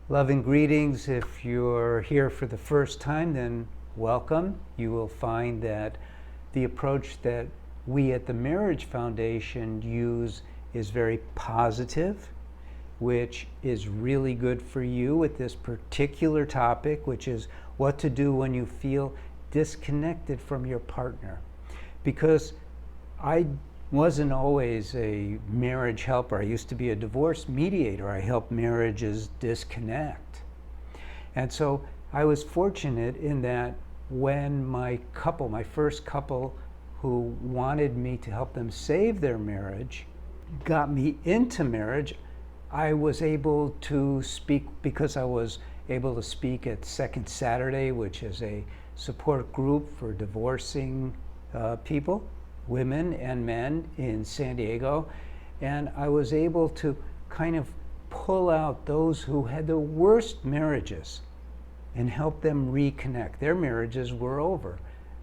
Love and greetings. If you're here for the first time, then welcome. You will find that the approach that we at the Marriage Foundation use is very positive, which is really good for you with this particular topic, which is what to do when you feel disconnected from your partner. Because I wasn't always a marriage helper. I used to be a divorce mediator. I helped marriages disconnect. And so I was fortunate in that when my first couple who wanted me to help them save their marriage, got me into marriage, I was able to speak, because I was able to speak at Second Saturday, which is a support group for divorcing people, women and men in San Diego, and I was able to kind of pull out those who had the worst marriages and help them reconnect. Their marriages were over.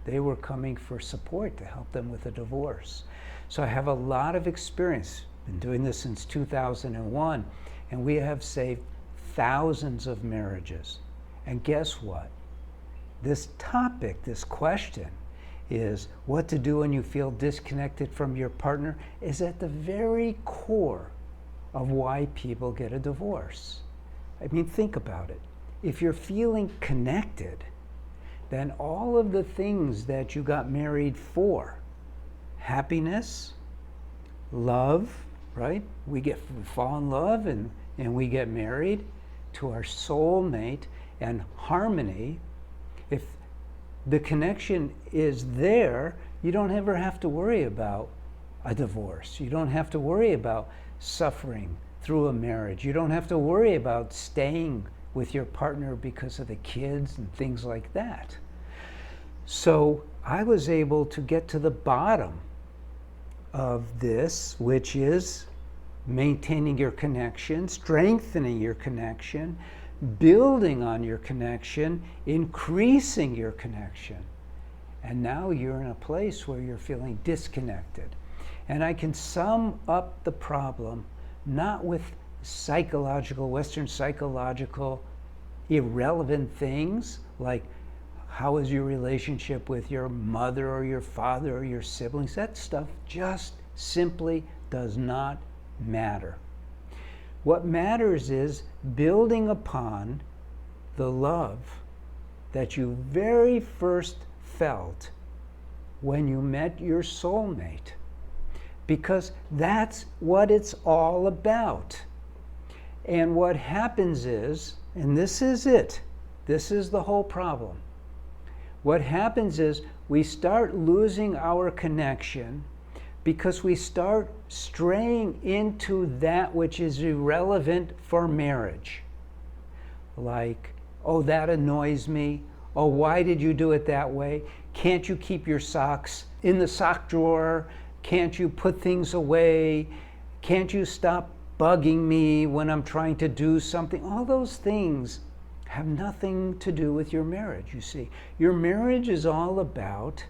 They were coming for support to help them with a divorce. So I have a lot of experience. Been doing this since 2001, and we have saved thousands of marriages. And guess what? This topic, this question, is what to do when you feel disconnected from your partner, is at the very core of why people get a divorce. I mean, think about it. If you're feeling connected, then all of the things that you got married for, happiness, love, right? We fall in love and we get married to our soulmate, and harmony. If the connection is there, you don't ever have to worry about a divorce. You don't have to worry about suffering through a marriage. You don't have to worry about staying with your partner because of the kids and things like that. So I was able to get to the bottom of this, which is maintaining your connection, strengthening your connection, building on your connection, increasing your connection. And now you're in a place where you're feeling disconnected. And I can sum up the problem not with Western psychological, irrelevant things like how is your relationship with your mother or your father or your siblings. That stuff just simply does not matter. What matters is building upon the love that you very first felt when you met your soulmate, because that's what it's all about. And what happens is, and this is it, this is the whole problem. What happens is we start losing our connection because we start straying into that which is irrelevant for marriage. Like, oh, that annoys me. Oh, why did you do it that way? Can't you keep your socks in the sock drawer? Can't you put things away? Can't you stop bugging me when I'm trying to do something? All those things have nothing to do with your marriage, you see. Your marriage is all about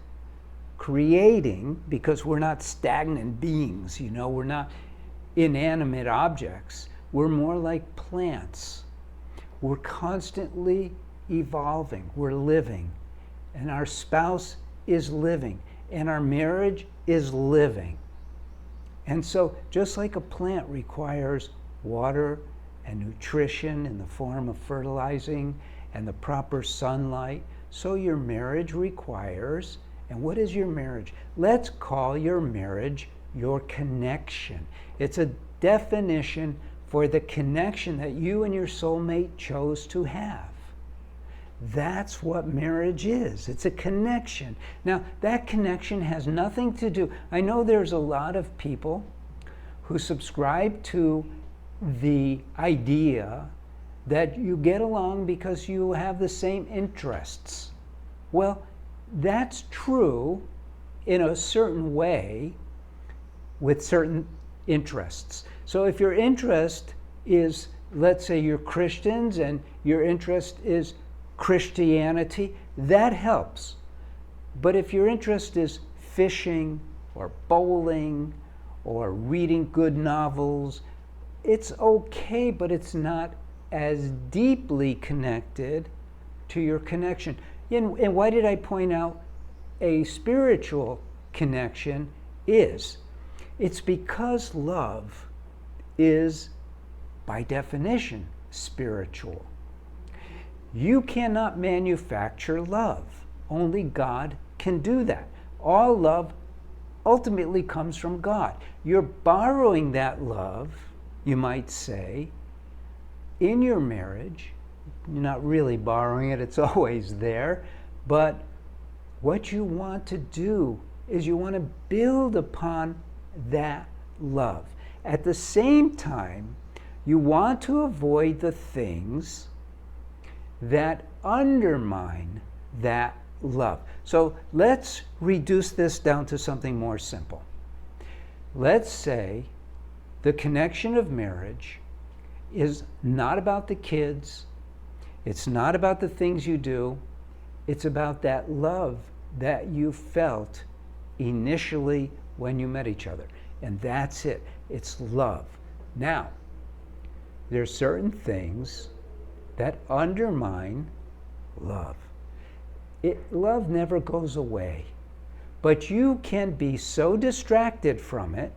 creating, because we're not stagnant beings, we're not inanimate objects. We're more like plants. We're constantly evolving. We're living. And our spouse is living. And our marriage is living. And so just like a plant requires water and nutrition in the form of fertilizing and the proper sunlight, so your marriage requires. And what is your marriage? Let's call your marriage your connection. It's a definition for the connection that you and your soulmate chose to have. That's what marriage is. It's a connection. Now, that connection has nothing to do. I know there's a lot of people who subscribe to the idea that you get along because you have the same interests. Well, that's true in a certain way with certain interests. So if your interest is, let's say you're Christians and your interest is Christianity, that helps. But if your interest is fishing or bowling or reading good novels, it's okay, but it's not as deeply connected to your connection. And why did I point out a spiritual connection is? It's because love is, by definition, spiritual. You cannot manufacture love. Only God can do that. All love ultimately comes from God. You're borrowing that love, you might say, in your marriage. You're not really borrowing it, it's always there. But what you want to do is you want to build upon that love. At the same time, you want to avoid the things that undermine that love. So let's reduce this down to something more simple. Let's say the connection of marriage is not about the kids, it's not about the things you do, it's about that love that you felt initially when you met each other. And that's it. It's love. Now, there's certain things that undermine love. Love never goes away, but you can be so distracted from it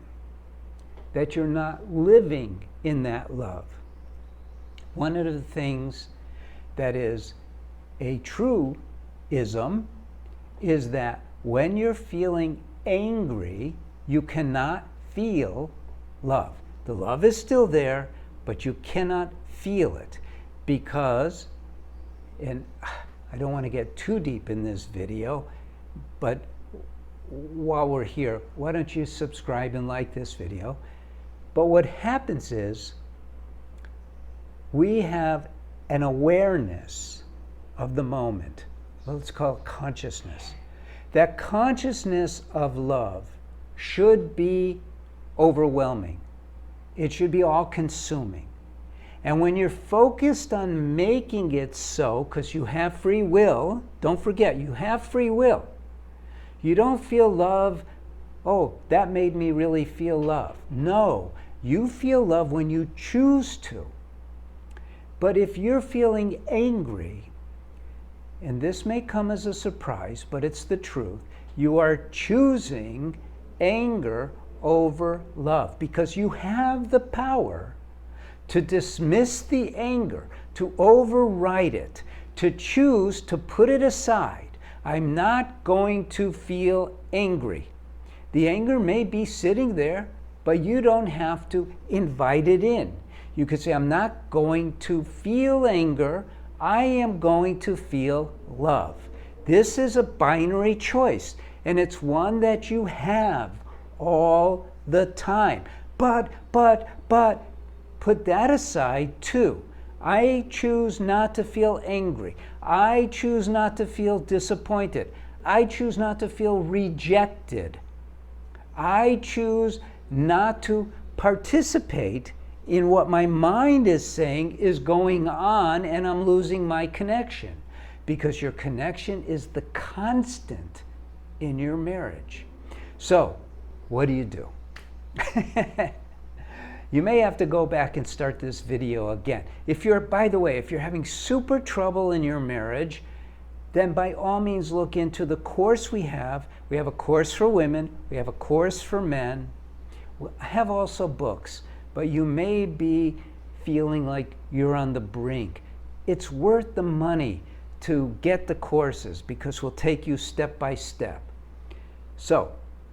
that you're not living in that love. One of the things that is a truism is that when you're feeling angry, you cannot feel love. The love is still there, but you cannot feel it because, and I don't want to get too deep in this video, but while we're here, why don't you subscribe and like this video? But what happens is we have an awareness of the moment. Let's call it consciousness. That consciousness of love should be overwhelming. It should be all-consuming. And when you're focused on making it so, because you have free will, don't forget, you have free will. You don't feel love, oh, that made me really feel love. No, you feel love when you choose to. But if you're feeling angry, and this may come as a surprise, but it's the truth, you are choosing anger over love because you have the power to dismiss the anger, to override it, to choose to put it aside. I'm not going to feel angry. The anger may be sitting there, but you don't have to invite it in. You could say, I'm not going to feel anger, I am going to feel love. This is a binary choice, and it's one that you have all the time. But, put that aside too. I choose not to feel angry. I choose not to feel disappointed. I choose not to feel rejected. I choose not to participate in what my mind is saying is going on, and I'm losing my connection. Because your connection is the constant in your marriage. So, what do you do? You may have to go back and start this video again. If you're, by the way, if you're having super trouble in your marriage, then by all means look into the course we have. We have a course for women, we have a course for men. I have also books, but you may be feeling like you're on the brink. It's worth the money to get the courses because we'll take you step by step. So,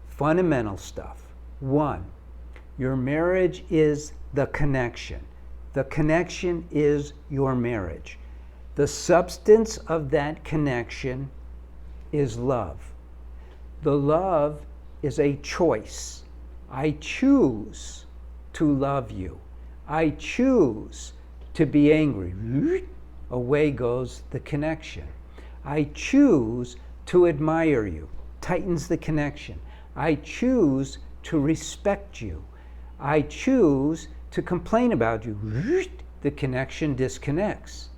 fundamental stuff. 1, your marriage is the connection. The connection is your marriage. The substance of that connection is love. The love is a choice. I choose to love you. I choose to be angry. Away goes the connection. I choose to admire you. Tightens the connection. I choose to respect you. I choose to complain about you. The connection disconnects.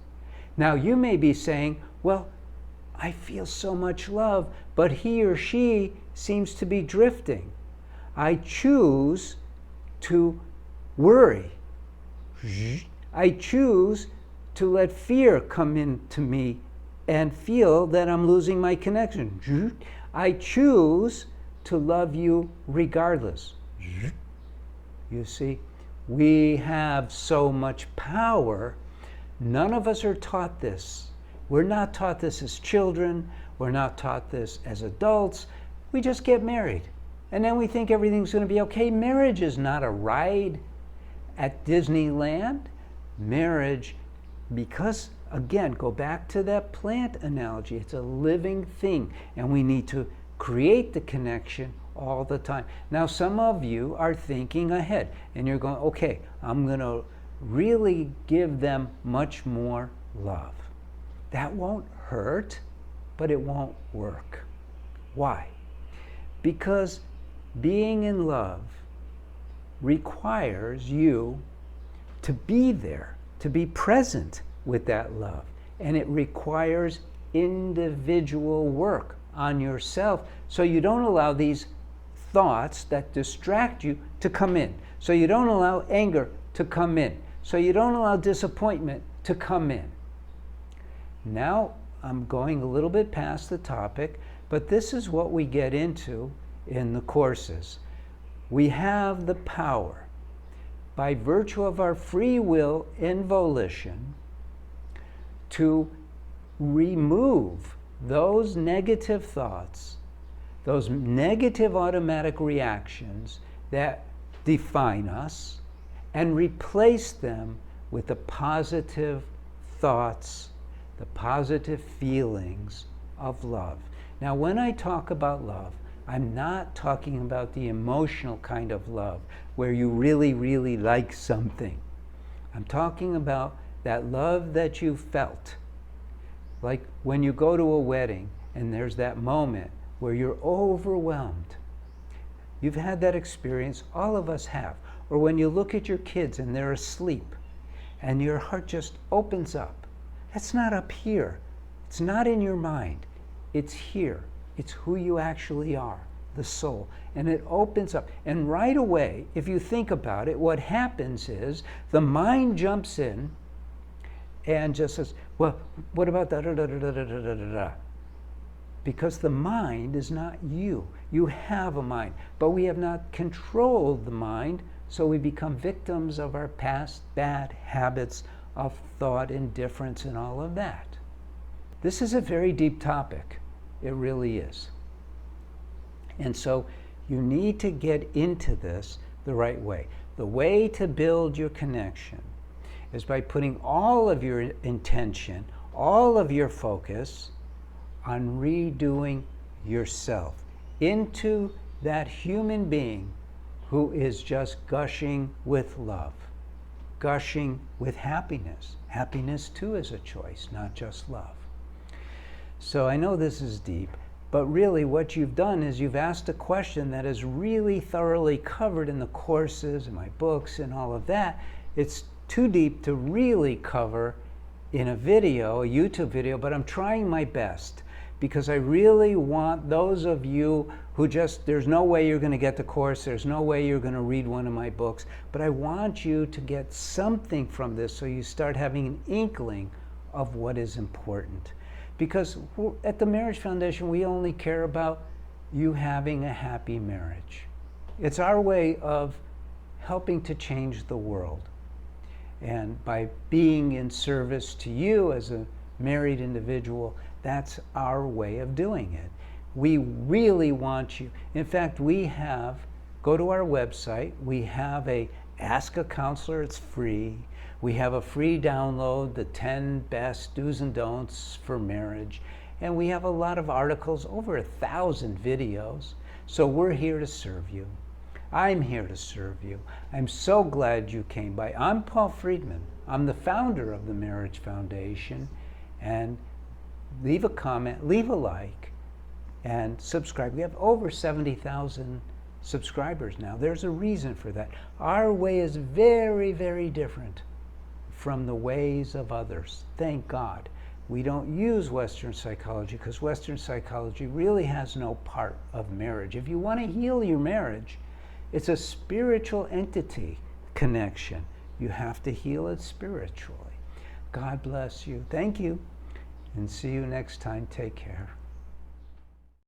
Now you may be saying, well, I feel so much love, but he or she seems to be drifting. I choose to worry. I choose to let fear come into me and feel that I'm losing my connection. I choose to love you regardless. You see, we have so much power. None of us are taught this. We're not taught this as children. We're not taught this as adults. We just get married. And then we think everything's going to be okay. Marriage is not a ride at Disneyland. Marriage, because, again, go back to that plant analogy. It's a living thing. And we need to create the connection all the time. Now, some of you are thinking ahead. And you're going, okay, I'm going to really give them much more love. That won't hurt, but it won't work. Why? Because being in love requires you to be there, to be present with that love. And it requires individual work on yourself so you don't allow these thoughts that distract you to come in. So you don't allow anger to come in. So you don't allow disappointment to come in. Now, I'm going a little bit past the topic, but this is what we get into in the courses. We have the power, by virtue of our free will and volition, to remove those negative thoughts, those negative automatic reactions that define us, and replace them with the positive thoughts, the positive feelings of love. Now, when I talk about love, I'm not talking about the emotional kind of love where you really, really like something. I'm talking about that love that you felt. Like when you go to a wedding and there's that moment where you're overwhelmed. You've had that experience, all of us have. Or when you look at your kids and they're asleep and your heart just opens up. That's not up here. It's not in your mind. It's here. It's who you actually are, the soul. And it opens up. And right away, if you think about it, what happens is the mind jumps in and just says, well, what about da da da da da da da da da? Because the mind is not you. You have a mind, but we have not controlled the mind, so we become victims of our past bad habits of thought, indifference, and all of that. This is a very deep topic. It really is. And so you need to get into this the right way. The way to build your connection is by putting all of your intention, all of your focus on redoing yourself into that human being who is just gushing with love, gushing with happiness. Happiness too is a choice, not just love. So I know this is deep, but really what you've done is you've asked a question that is really thoroughly covered in the courses and my books and all of that. It's too deep to really cover in a video, a YouTube video, but I'm trying my best because I really want those of you who just, there's no way you're going to get the course, there's no way you're going to read one of my books, but I want you to get something from this so you start having an inkling of what is important. Because at the Marriage Foundation, we only care about you having a happy marriage. It's our way of helping to change the world. And by being in service to you as a married individual, that's our way of doing it. We really want you. In fact, we have, go to our website, we have a Ask a Counselor, it's free. We have a free download, the 10 best do's and don'ts for marriage. And we have a lot of articles, over 1,000 videos. So we're here to serve you. I'm here to serve you. I'm so glad you came by. I'm Paul Friedman. I'm the founder of the Marriage Foundation. And leave a comment, leave a like, and subscribe. We have over 70,000 subscribers now. There's a reason for that. Our way is very, very different from the ways of others. Thank God. We don't use Western psychology because Western psychology really has no part of marriage. If you want to heal your marriage, it's a spiritual entity connection. You have to heal it spiritually. God bless you. Thank you. And see you next time. Take care.